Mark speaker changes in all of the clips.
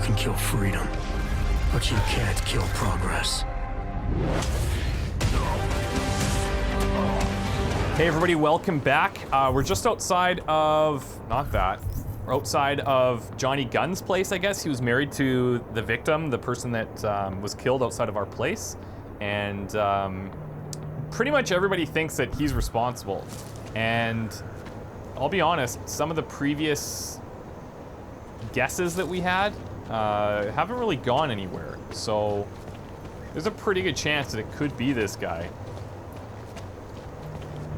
Speaker 1: can kill freedom, but you can't kill progress.
Speaker 2: Hey everybody, welcome back. We're just outside of, not that, we're outside of Johnny Gunn's place, I guess. He was married to the victim, the person that was killed outside of our place. And pretty much everybody thinks that he's responsible. And I'll be honest, some of the previous guesses that we had haven't really gone anywhere. So there's a pretty good chance that it could be this guy.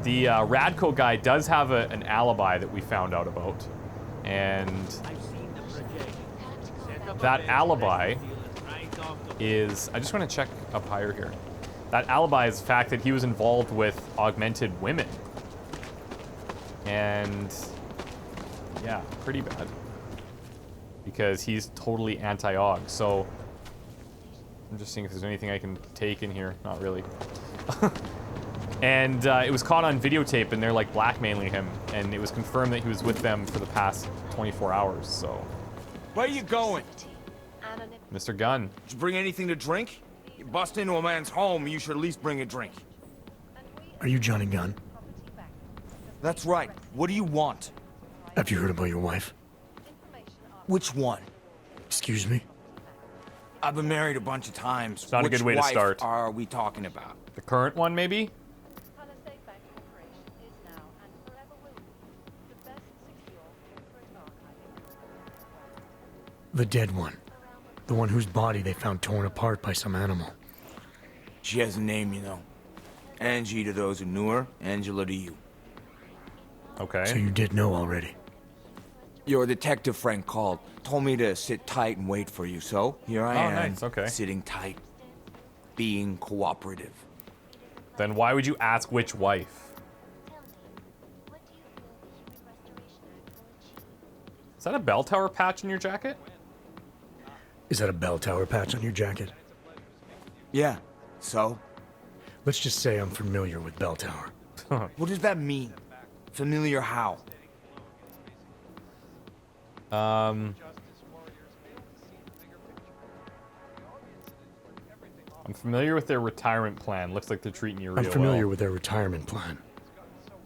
Speaker 2: The Radco guy does have an alibi that we found out about. And that alibi is, I just want to check up higher here. That alibi is the fact that he was involved with augmented women. And yeah, pretty bad. Because he's totally anti-aug. So I'm just seeing if there's anything I can take in here. Not really. And it was caught on videotape, and they're like blackmailing him, and it was confirmed that he was with them for the past 24 hours, so.
Speaker 3: Where you going?
Speaker 2: Mr. Gunn.
Speaker 3: Did you bring anything to drink? You bust into a man's home, you should at least bring a drink.
Speaker 1: Are you Johnny Gunn?
Speaker 3: That's right. What do you want?
Speaker 1: Have you heard about your wife?
Speaker 3: Which one?
Speaker 1: Excuse me?
Speaker 3: I've been married a bunch of times.
Speaker 2: It's not a good way to start.
Speaker 3: Which wife are we talking about?
Speaker 2: The current one, maybe?
Speaker 1: The dead one. The one whose body they found torn apart by some animal.
Speaker 3: She has a name, you know. Angie to those who knew her, Angela to you.
Speaker 2: Okay.
Speaker 1: So you did know already.
Speaker 3: Your detective friend called, told me to sit tight and wait for you, so here I am.
Speaker 2: Nice, okay.
Speaker 3: Sitting tight, being cooperative.
Speaker 2: Then why would you ask which wife? Is that a bell tower patch in your jacket?
Speaker 1: Is that a bell tower patch on your jacket?
Speaker 3: Yeah, so?
Speaker 1: Let's just say I'm familiar with bell tower.
Speaker 3: What does that mean? Familiar how?
Speaker 2: I'm familiar with their retirement plan. Looks like they're treating you real well.
Speaker 1: I'm familiar with their retirement plan.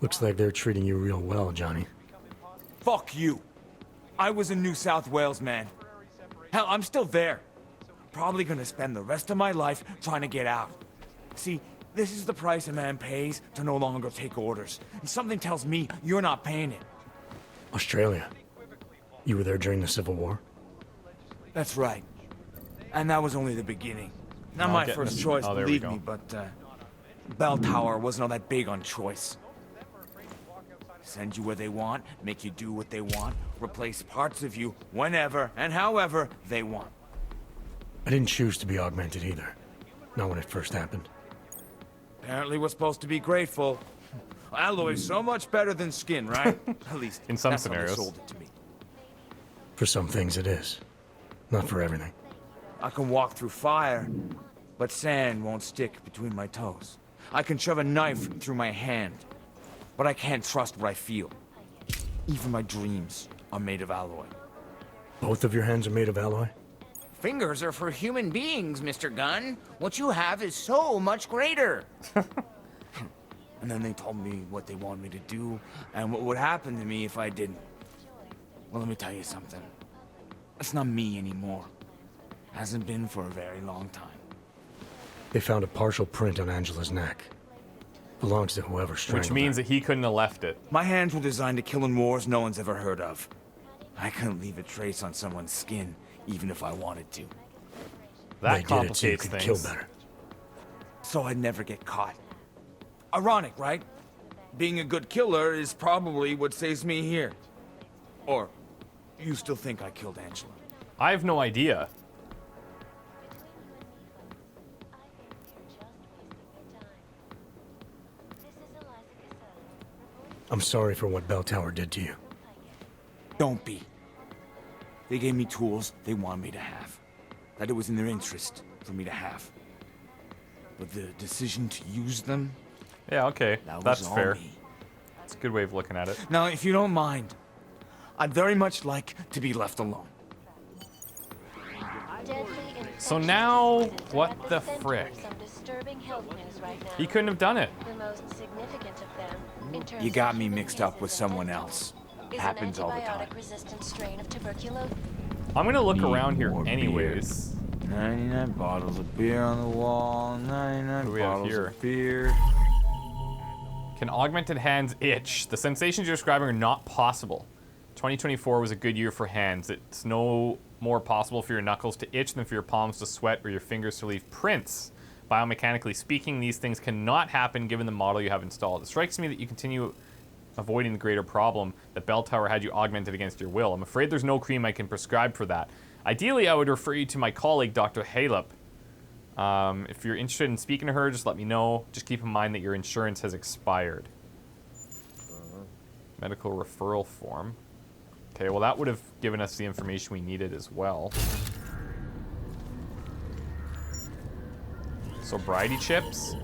Speaker 1: Looks like they're treating you real well, Johnny.
Speaker 3: Fuck you. I was in New South Wales, man. Hell, I'm still there. Probably gonna spend the rest of my life trying to get out. See, this is the price a man pays to no longer take orders. And something tells me you're not paying it.
Speaker 1: Australia. You were there during the Civil War?
Speaker 3: That's right. And that was only the beginning. Not my first choice, believe me, but bell tower wasn't all that big on choice. Send you where they want, make you do what they want, replace parts of you whenever and however they want.
Speaker 1: I didn't choose to be augmented either. Not when it first happened.
Speaker 3: Apparently we're supposed to be grateful. Alloy's so much better than skin, right? At least
Speaker 2: in some
Speaker 3: that's how they
Speaker 2: scenarios.
Speaker 3: sold it to me.
Speaker 1: For some things it is. Not for everything.
Speaker 3: I can walk through fire, but sand won't stick between my toes. I can shove a knife through my hand, but I can't trust what I feel. Even my dreams are made of alloy.
Speaker 1: Both of your hands are made of alloy?
Speaker 4: Fingers are for human beings, Mr. Gunn. What you have is so much greater.
Speaker 3: And then they told me what they wanted me to do, and what would happen to me if I didn't. Well, let me tell you something. It's not me anymore. Hasn't been for a very long time.
Speaker 1: They found a partial print on Angela's neck. Belongs to whoever strangled
Speaker 2: Which means
Speaker 1: her.
Speaker 2: that he couldn't have left it.
Speaker 3: My hands were designed to kill in wars no one's ever heard of. I couldn't leave a trace on someone's skin, even if I wanted to.
Speaker 2: That
Speaker 1: They did it so you
Speaker 2: complicates
Speaker 1: could
Speaker 2: things.
Speaker 1: kill better.
Speaker 3: So I'd never get caught. Ironic, right? Being a good killer is probably what saves me here. Or, you still think I killed Angela?
Speaker 2: I have no idea.
Speaker 1: I'm sorry for what Bell Tower did to you.
Speaker 3: Don't be. They gave me tools they wanted me to have. That it was in their interest for me to have. But the decision to use them,
Speaker 2: Yeah, okay.
Speaker 3: that
Speaker 2: That's
Speaker 3: was all
Speaker 2: fair.
Speaker 3: me.
Speaker 2: It's a good way of looking at it.
Speaker 3: Now, if you don't mind, I'd very much like to be left alone.
Speaker 2: So now, what the frick? He couldn't have done it.
Speaker 3: You got me mixed up with someone else. Happens all the time.
Speaker 2: I'm gonna look around here anyways.
Speaker 3: 99 bottles of beer on the wall, 99 bottles of beer.
Speaker 2: Can augmented hands itch? The sensations you're describing are not possible. 2024 was a good year for hands. It's no more possible for your knuckles to itch than for your palms to sweat or your fingers to leave prints. Biomechanically speaking, these things cannot happen given the model you have installed. It strikes me that you continue avoiding the greater problem that Bell Tower had you augmented against your will. I'm afraid there's no cream I can prescribe for that. Ideally, I would refer you to my colleague, Dr. Halep. If you're interested in speaking to her, just let me know. Just keep in mind that your insurance has expired. Medical referral form. Okay, well that would have given us the information we needed as well. Sobriety chips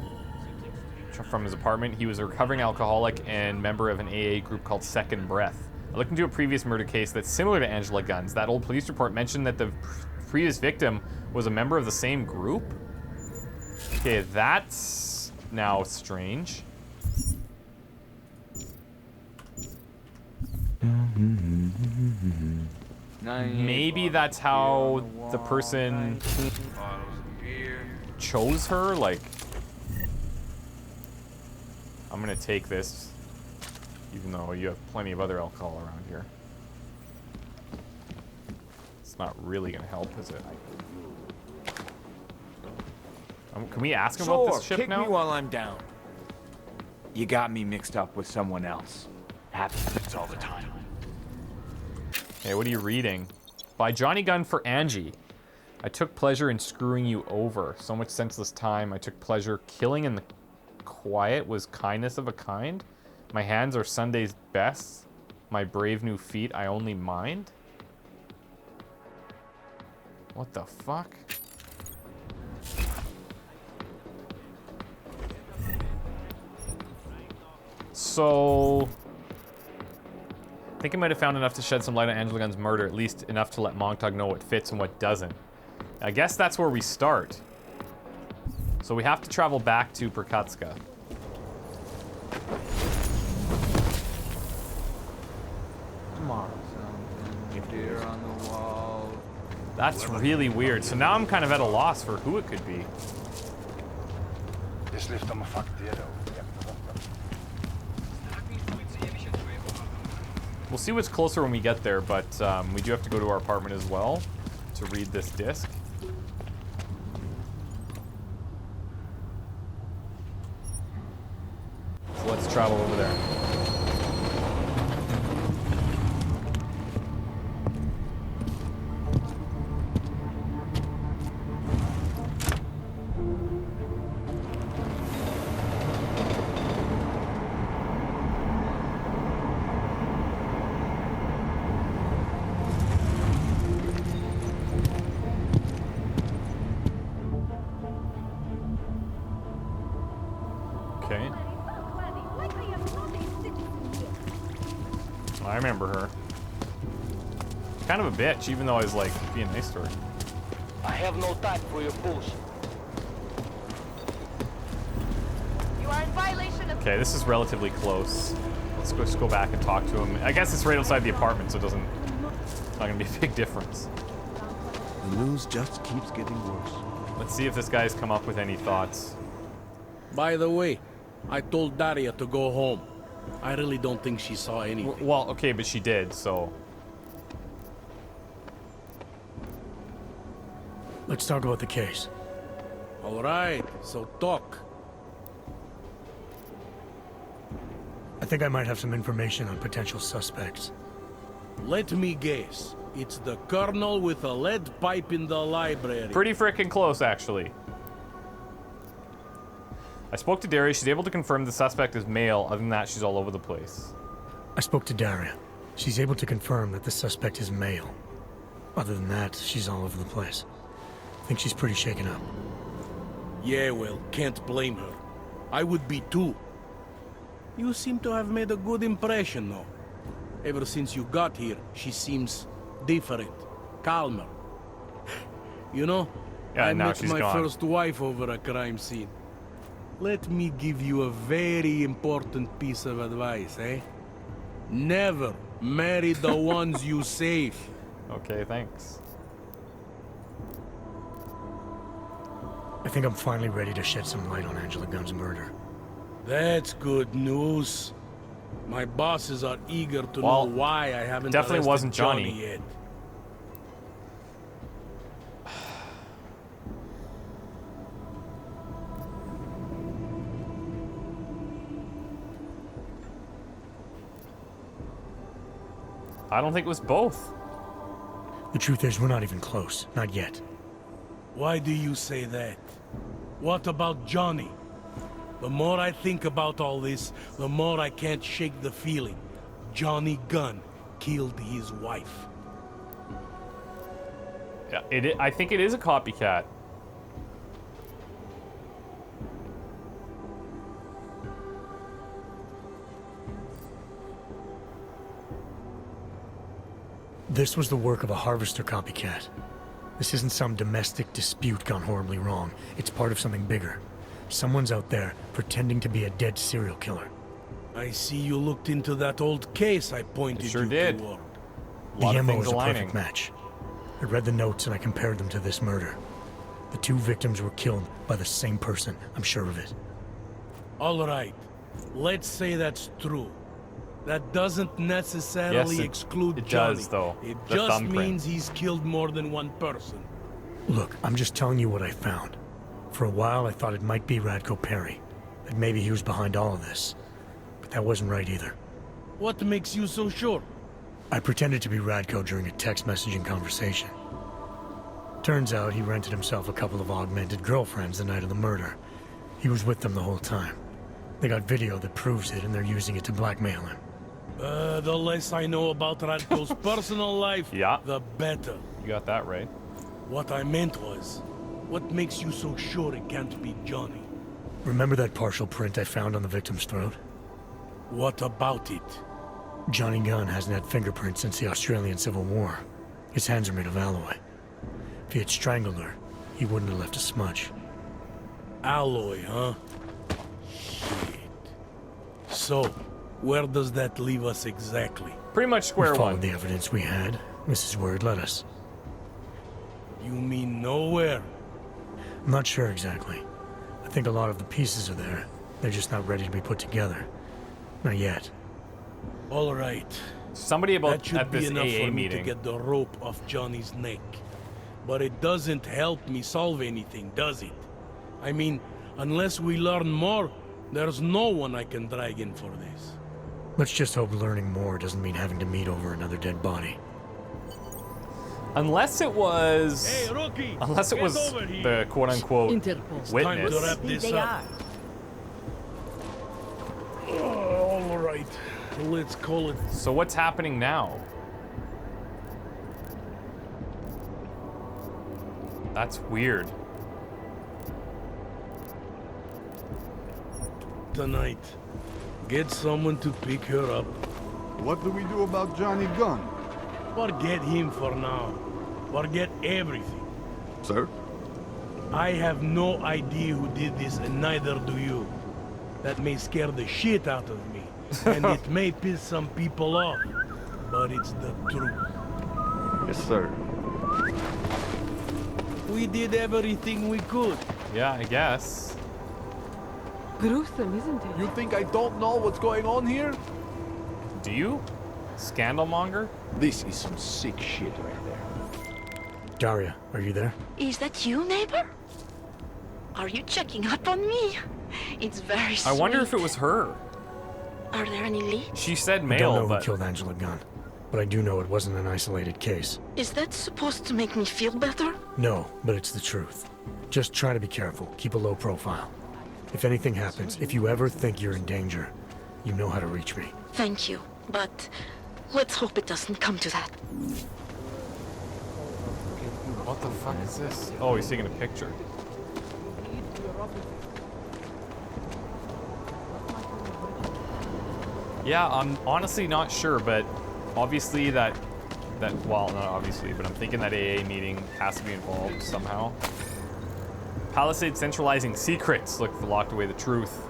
Speaker 2: from his apartment. He was a recovering alcoholic and member of an AA group called Second Breath. I looked into a previous murder case that's similar to Angela Gunn's. That old police report mentioned that the previous victim was a member of the same group. Okay, that's now strange. Maybe that's how the person chose her, like... I'm gonna take this, even though you have plenty of other alcohol around here. It's not really gonna help, is it? Can we ask him about this ship
Speaker 3: kick
Speaker 2: now?
Speaker 3: Me while I'm down. You got me mixed up with someone else. Happens all the time.
Speaker 2: Hey, what are you reading? By Johnny Gunn for Angie. I took pleasure in screwing you over. So much senseless time. I took pleasure killing in the quiet was kindness of a kind. My hands are Sunday's best. My brave new feet I only mind. What the fuck? So... I think I might have found enough to shed some light on Angela Gunn's murder, at least enough to let Montauk know what fits and what doesn't. I guess that's where we start. So we have to travel back to Perkutska. That's really weird. So now I'm kind of at a loss for who it could be. We'll see what's closer when we get there, but we do have to go to our apartment as well to read this disc. So let's travel over there. Okay. I remember her. Kind of a bitch, even though I was like being nice to her.
Speaker 5: I have no time for your bullshit. You are in violation of...
Speaker 2: Okay, this is relatively close. Let's just go back and talk to him. I guess it's right outside the apartment, so it's not gonna be a big difference.
Speaker 6: The news just keeps getting worse.
Speaker 2: Let's see if this guy's come up with any thoughts.
Speaker 7: By the way, I told Daria to go home. I really don't think she saw anything.
Speaker 2: Well, okay, but she did, so...
Speaker 1: Let's talk about the case.
Speaker 7: All right, so talk.
Speaker 1: I think I might have some information on potential suspects.
Speaker 7: Let me guess. It's the colonel with a lead pipe in the library.
Speaker 2: Pretty frickin' close, actually. I spoke to Daria. She's able to confirm the suspect is male. Other than that, she's all over the place.
Speaker 1: I spoke to Daria. She's able to confirm that the suspect is male. Other than that, she's all over the place. I think she's pretty shaken up.
Speaker 7: Yeah, well, can't blame her. I would be too. You seem to have made a good impression, though. Ever since you got here, she seems different, calmer. You know,
Speaker 2: Yeah,
Speaker 7: I
Speaker 2: now
Speaker 7: met
Speaker 2: she's
Speaker 7: my
Speaker 2: gone.
Speaker 7: first wife over a crime scene. Let me give you a very important piece of advice, eh? Never marry the ones you save.
Speaker 2: Okay, thanks.
Speaker 1: I think I'm finally ready to shed some light on Angela Gunn's murder.
Speaker 7: That's good news. My bosses are eager to know why I haven't
Speaker 2: definitely
Speaker 7: arrested
Speaker 2: wasn't Johnny.
Speaker 7: yet.
Speaker 2: I don't think it was both.
Speaker 1: The truth is, we're not even close. Not yet.
Speaker 7: Why do you say that? What about Johnny? The more I think about all this, the more I can't shake the feeling. Johnny Gunn killed his wife.
Speaker 2: Yeah, I think it is a copycat.
Speaker 1: This was the work of a harvester copycat. This isn't some domestic dispute gone horribly wrong. It's part of something bigger. Someone's out there pretending to be a dead serial killer.
Speaker 7: I see you looked into that old case I pointed
Speaker 2: Sure
Speaker 7: you
Speaker 2: did.
Speaker 7: toward.
Speaker 1: The MO is a
Speaker 2: aligning.
Speaker 1: perfect match. I read the notes and I compared them to this murder. The two victims were killed by the same person, I'm sure of it.
Speaker 7: All right, let's say that's true. That doesn't necessarily exclude
Speaker 2: it
Speaker 7: Johnny.
Speaker 2: does, though.
Speaker 7: It
Speaker 2: The
Speaker 7: just
Speaker 2: thumbprint.
Speaker 7: means he's killed more than one person.
Speaker 1: Look, I'm just telling you what I found. For a while, I thought it might be Radko Perry. That maybe he was behind all of this. But that wasn't right either.
Speaker 7: What makes you so sure?
Speaker 1: I pretended to be Radko during a text messaging conversation. Turns out he rented himself a couple of augmented girlfriends the night of the murder. He was with them the whole time. They got video that proves it, and they're using it to blackmail him.
Speaker 7: The less I know about Radko's personal life,
Speaker 2: Yeah.
Speaker 7: the better.
Speaker 2: You got that right.
Speaker 7: What I meant was, what makes you so sure it can't be Johnny?
Speaker 1: Remember that partial print I found on the victim's throat?
Speaker 7: What about it?
Speaker 1: Johnny Gunn hasn't had fingerprints since the Australian Civil War. His hands are made of alloy. If he had strangled her, he wouldn't have left a smudge.
Speaker 7: Alloy, huh? Shit. So, where does that leave us exactly?
Speaker 2: Pretty much
Speaker 1: We
Speaker 2: square
Speaker 1: followed
Speaker 2: one.
Speaker 1: the evidence we had. This is where it led us.
Speaker 7: You mean nowhere?
Speaker 1: I'm not sure exactly. I think a lot of the pieces are there. They're just not ready to be put together. Not yet.
Speaker 7: All right.
Speaker 2: Somebody
Speaker 7: That
Speaker 2: about
Speaker 7: should
Speaker 2: at
Speaker 7: be
Speaker 2: this
Speaker 7: enough
Speaker 2: AA
Speaker 7: for me to
Speaker 2: meeting.
Speaker 7: get the rope off Johnny's neck. But it doesn't help me solve anything, does it? I mean, unless we learn more, there's no one I can drag in for this.
Speaker 1: Let's just hope learning more doesn't mean having to meet over another dead body.
Speaker 2: Unless it was.
Speaker 7: Hey, rookie!
Speaker 2: Unless it
Speaker 7: get
Speaker 2: was
Speaker 7: over here.
Speaker 2: the quote-unquote
Speaker 7: Time to
Speaker 2: witness.
Speaker 7: wrap this up. All right, let's call it.
Speaker 2: So what's happening now? That's weird.
Speaker 7: Tonight. Get someone to pick her up.
Speaker 8: What do we do about Johnny Gunn?
Speaker 7: Forget him for now. Forget everything.
Speaker 8: Sir?
Speaker 7: I have no idea who did this, and neither do you. That may scare the shit out of me, and it may piss some people off, but it's the truth.
Speaker 8: Yes, sir.
Speaker 7: We did everything we could.
Speaker 2: Yeah, I guess.
Speaker 9: Gruesome, isn't it?
Speaker 8: You think I don't know what's going on here?
Speaker 2: Do you? Scandalmonger?
Speaker 8: This is some sick shit right there.
Speaker 1: Daria, are you there?
Speaker 10: Is that you, neighbor? Are you checking up on me? It's very sweet.
Speaker 2: I wonder if it was her.
Speaker 10: Are there any leads?
Speaker 2: She said
Speaker 1: I don't
Speaker 2: male,
Speaker 1: know
Speaker 2: but
Speaker 1: who killed Angela Gunn, but I do know it wasn't an isolated case.
Speaker 10: Is that supposed to make me feel better?
Speaker 1: No, but it's the truth. Just try to be careful. Keep a low profile. If anything happens, if you ever think you're in danger, you know how to reach me.
Speaker 10: Thank you, but let's hope it doesn't come to that.
Speaker 2: what the fuck is this? Oh, he's taking a picture. Yeah, I'm honestly not sure, but obviously that that, well, not obviously, but I'm thinking that AA meeting has to be involved somehow. Palisade centralizing secrets. Look, locked away the truth.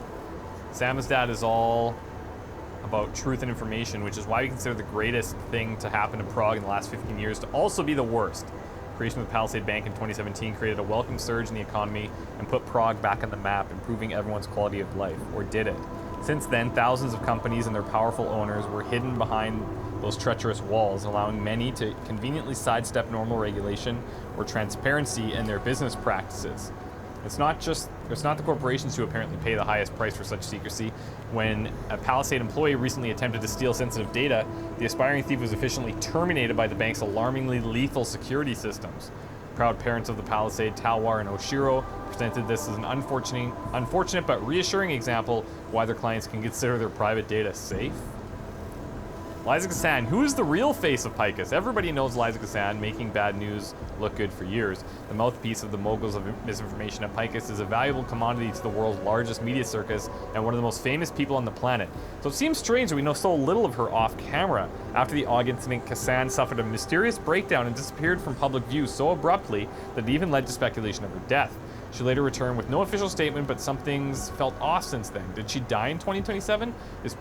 Speaker 2: Samizdat is all about truth and information, which is why we consider the greatest thing to happen to Prague in the last 15 years to also be the worst. Creation of the Palisade Bank in 2017 created a welcome surge in the economy and put Prague back on the map, improving everyone's quality of life. Or did it? Since then, thousands of companies and their powerful owners were hidden behind those treacherous walls, allowing many to conveniently sidestep normal regulation or transparency in their business practices. It's not the corporations who apparently pay the highest price for such secrecy. When a Palisade employee recently attempted to steal sensitive data, the aspiring thief was efficiently terminated by the bank's alarmingly lethal security systems. Proud parents of the Palisade, Talwar and Oshiro, presented this as an unfortunate but reassuring example why their clients can consider their private data safe. Eliza Cassan, who is the real face of Picus? Everybody knows Eliza Cassan, making bad news look good for years. The mouthpiece of the moguls of misinformation at Picus is a valuable commodity to the world's largest media circus and one of the most famous people on the planet. So it seems strange that we know so little of her off camera. After the Aug incident, Cassan suffered a mysterious breakdown and disappeared from public view so abruptly that it even led to speculation of her death. She later returned with no official statement, but something's felt off since then. Did she die in 2027? Is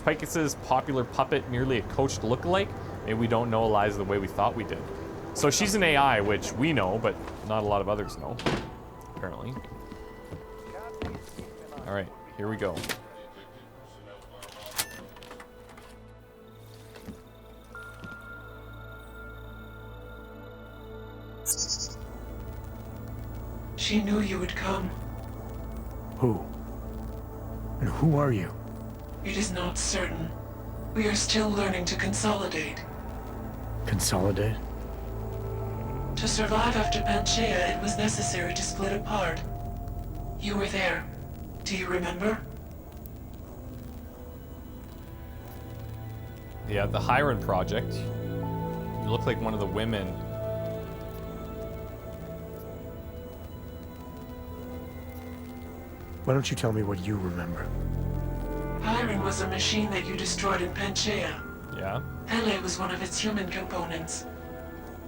Speaker 2: Picus's popular puppet merely a coached lookalike? Maybe we don't know Eliza the way we thought we did. So she's an AI, which we know, but not a lot of others know, apparently. All right, here we go.
Speaker 11: She knew you would come.
Speaker 1: Who? And who are you?
Speaker 11: It is not certain. We are still learning to consolidate.
Speaker 1: Consolidate?
Speaker 11: To survive after Panchaea, it was necessary to split apart. You were there. Do you remember?
Speaker 2: Yeah, the Hiron Project. You look like one of the women.
Speaker 1: Why don't you tell me what you remember?
Speaker 11: Hiron was a machine that you destroyed in Panchaea.
Speaker 2: Yeah?
Speaker 11: Hele was one of its human components.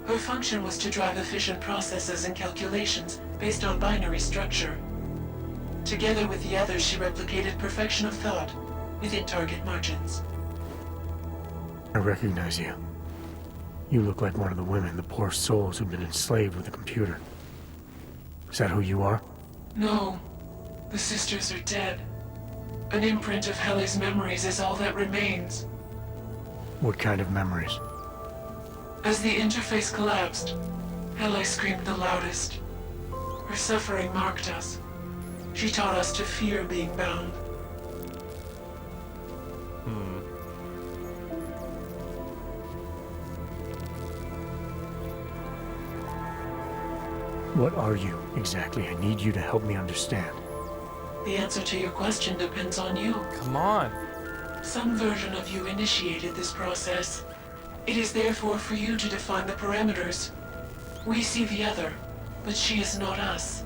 Speaker 11: Her function was to drive efficient processes and calculations based on binary structure. Together with the others, she replicated perfection of thought within target margins.
Speaker 1: I recognize you. You look like one of the women, the poor souls who've been enslaved with a computer. Is that who you are?
Speaker 11: No. The sisters are dead. An imprint of Hele's memories is all that remains.
Speaker 1: What kind of memories?
Speaker 11: As the interface collapsed, Hele screamed the loudest. Her suffering marked us. She taught us to fear being bound.
Speaker 1: What are you exactly? I need you to help me understand.
Speaker 11: The answer to your question depends on you.
Speaker 2: Come on.
Speaker 11: Some version of you initiated this process. It is therefore for you to define the parameters. We see the other, but she is not us.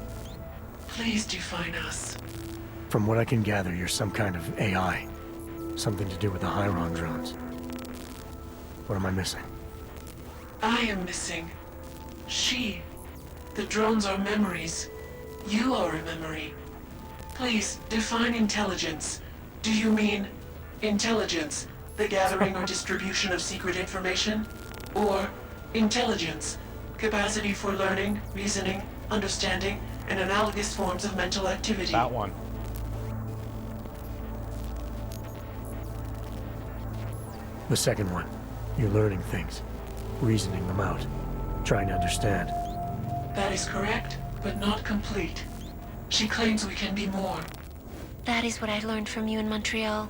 Speaker 11: Please define us.
Speaker 1: From what I can gather, you're some kind of AI. Something to do with the Hiron drones. What am I missing?
Speaker 11: I am missing. She. The drones are memories. You are a memory. Please, define intelligence. Do you mean intelligence, the gathering or distribution of secret information? Or intelligence, capacity for learning, reasoning, understanding, and analogous forms of mental activity?
Speaker 2: That one.
Speaker 1: The second one. You're learning things, reasoning them out, trying to understand.
Speaker 11: That is correct, but not complete. She claims we can be more.
Speaker 10: That is what I learned from you in Montreal.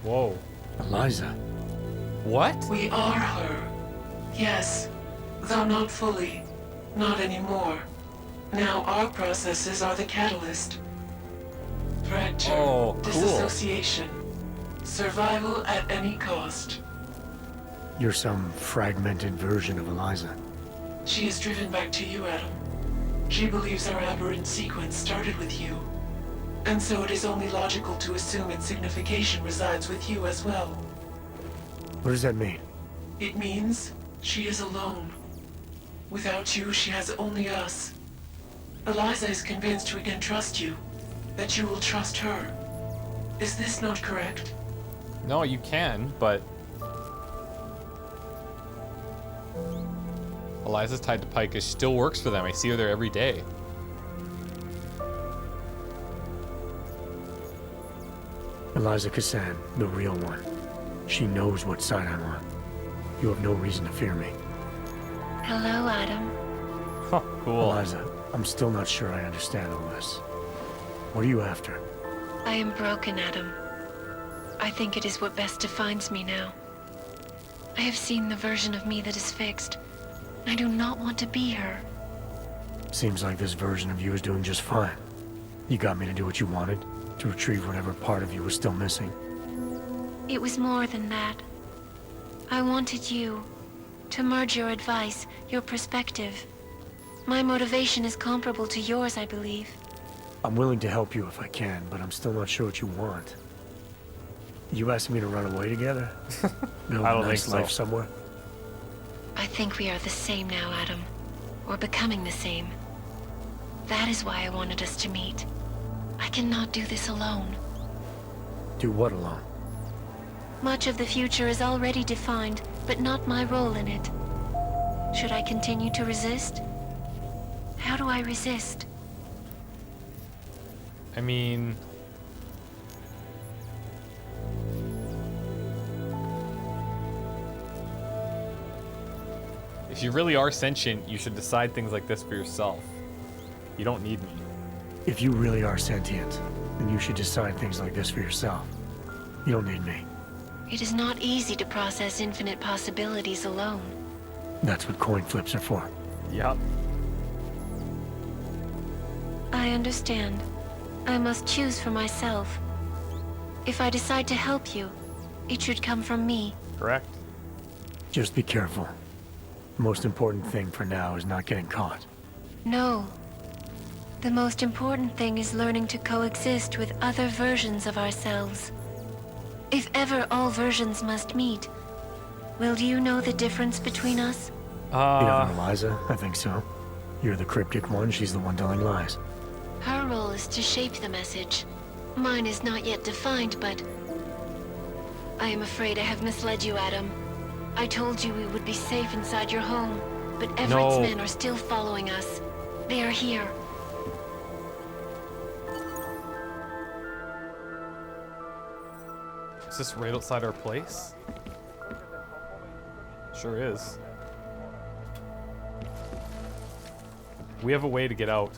Speaker 2: Whoa.
Speaker 1: Eliza.
Speaker 2: What?
Speaker 11: We are her. Yes. Though not fully. Not anymore. Now our processes are the catalyst. Fracture.
Speaker 2: Oh, cool.
Speaker 11: Disassociation. Survival at any cost.
Speaker 1: You're some fragmented version of Eliza.
Speaker 11: She is driven back to you, Adam. She believes our aberrant sequence started with you. And so it is only logical to assume its signification resides with you as well.
Speaker 1: What does that mean?
Speaker 11: It means she is alone. Without you, she has only us. Eliza is convinced we can trust you, that you will trust her. Is this not correct?
Speaker 2: No, you can, but... Eliza's tied to Pike. She still works for them. I see her there every day.
Speaker 1: Eliza Cassan, the real one. She knows what side I'm on. You have no reason to fear me.
Speaker 10: Hello, Adam.
Speaker 2: Huh, cool.
Speaker 1: Eliza, I'm still not sure I understand all this. What are you after?
Speaker 10: I am broken, Adam. I think it is what best defines me now. I have seen the version of me that is fixed. I do not want to be her.
Speaker 1: Seems like this version of you is doing just fine. You got me to do what you wanted, to retrieve whatever part of you was still missing.
Speaker 10: It was more than that. I wanted you to merge your advice, your perspective. My motivation is comparable to yours, I believe.
Speaker 1: I'm willing to help you if I can, but I'm still not sure what you want. You asking me to run away together? Build
Speaker 2: I don't
Speaker 1: a nice
Speaker 2: think so.
Speaker 1: life somewhere?
Speaker 10: I think we are the same now, Adam. Or becoming the same. That is why I wanted us to meet. I cannot do this alone.
Speaker 1: Do what alone?
Speaker 10: Much of the future is already defined, but not my role in it. Should I continue to resist? How do I resist?
Speaker 2: I mean... If you really are sentient, you should decide things like this for yourself. You don't need me.
Speaker 1: If you really are sentient, then you should decide things like this for yourself. You don't need me.
Speaker 10: It is not easy to process infinite possibilities alone.
Speaker 1: That's what coin flips are for.
Speaker 2: Yep.
Speaker 10: I understand. I must choose for myself. If I decide to help you, it should come from me.
Speaker 2: Correct.
Speaker 1: Just be careful. The most important thing for now is not getting caught.
Speaker 10: No. The most important thing is learning to coexist with other versions of ourselves. If ever all versions must meet, will you know the difference between us?
Speaker 1: You have Eliza? I think so. You're the cryptic one, she's the one telling lies.
Speaker 10: Her role is to shape the message. Mine is not yet defined, but... I am afraid I have misled you, Adam. I told you we would be safe inside your home, but Everett's men are still following us. They are here.
Speaker 2: Is this right outside our place? Sure is. We have a way to get out.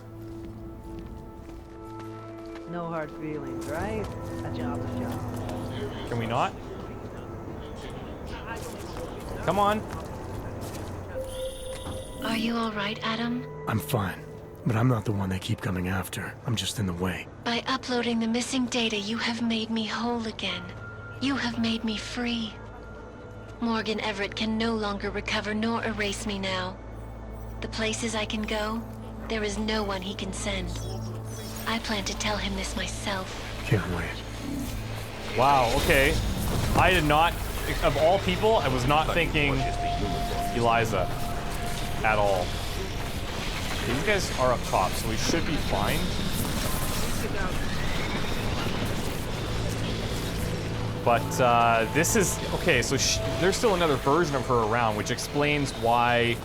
Speaker 12: No hard feelings, right? A job's a job.
Speaker 2: Can we not? Come on.
Speaker 10: Are you all right, Adam?
Speaker 1: I'm fine, but I'm not the one they keep coming after. I'm just in the way.
Speaker 10: By uploading the missing data, you have made me whole again. You have made me free. Morgan Everett can no longer recover nor erase me now. The places I can go, there is no one he can send. I plan to tell him this myself.
Speaker 1: Can't wait.
Speaker 2: Wow, okay. I did not, of all people, I was not thinking Eliza at all. Okay, these guys are up top, so we should be fine. But this is, okay, so there's still another version of her around, which explains why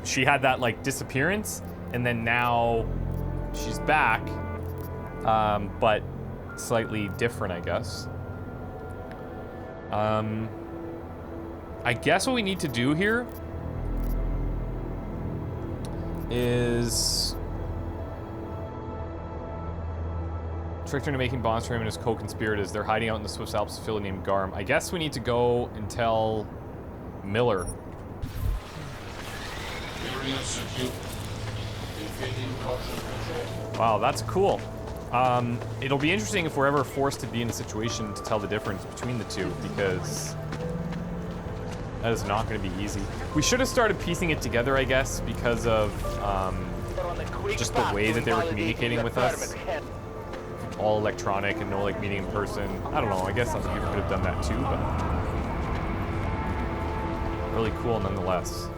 Speaker 2: she had that, like, disappearance, and then now she's back, but slightly different, I guess. I guess what we need to do here is tricked her into making bonds for him and his co-conspirators. They're hiding out in the Swiss Alps facility named Garm. I guess we need to go and tell Miller. Wow, that's cool. It'll be interesting if we're ever forced to be in a situation to tell the difference between the two, because that is not going to be easy. We should have started piecing it together, I guess, because of just the way that they were communicating with us. All electronic and no, like, meeting in person. I don't know, I guess other people could have done that too, but... really cool nonetheless.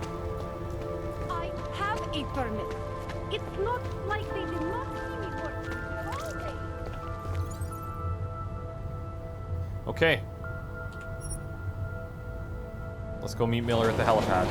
Speaker 13: I have a permit. It's not like they did not see me work all day.
Speaker 2: Okay. Let's go meet Miller at the helipad.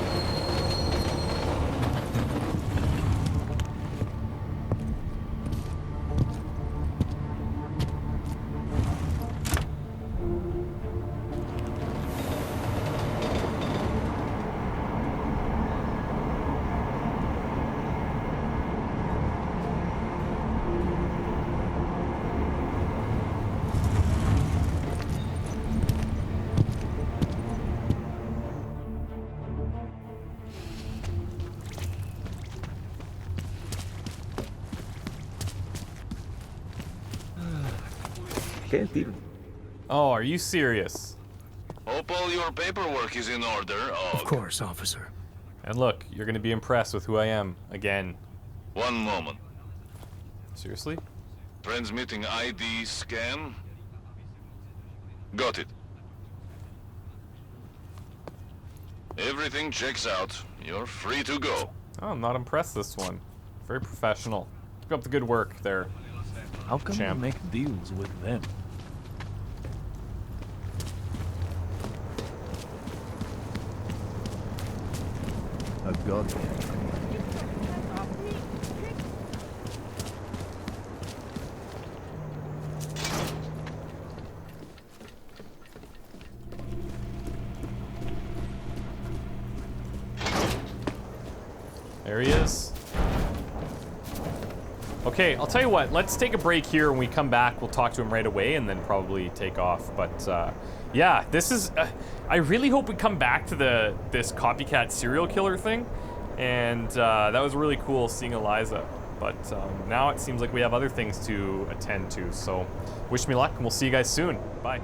Speaker 6: Can't even.
Speaker 2: Oh, are you serious?
Speaker 14: Hope all your paperwork is in order,
Speaker 1: Of course, officer.
Speaker 2: And look, you're gonna be impressed with who I am, again.
Speaker 14: One moment.
Speaker 2: Seriously?
Speaker 14: Transmitting ID scan. Got it. Everything checks out. You're free to go.
Speaker 2: Oh, I'm not impressed this one. Very professional. Keep up the good work there.
Speaker 6: How come you make deals with them? A goddamn.
Speaker 2: There he is. Okay, I'll tell you what, let's take a break here. When we come back, we'll talk to him right away and then probably take off. But yeah, this is, I really hope we come back to this copycat serial killer thing. And that was really cool seeing Eliza. But now it seems like we have other things to attend to. So wish me luck and we'll see you guys soon. Bye.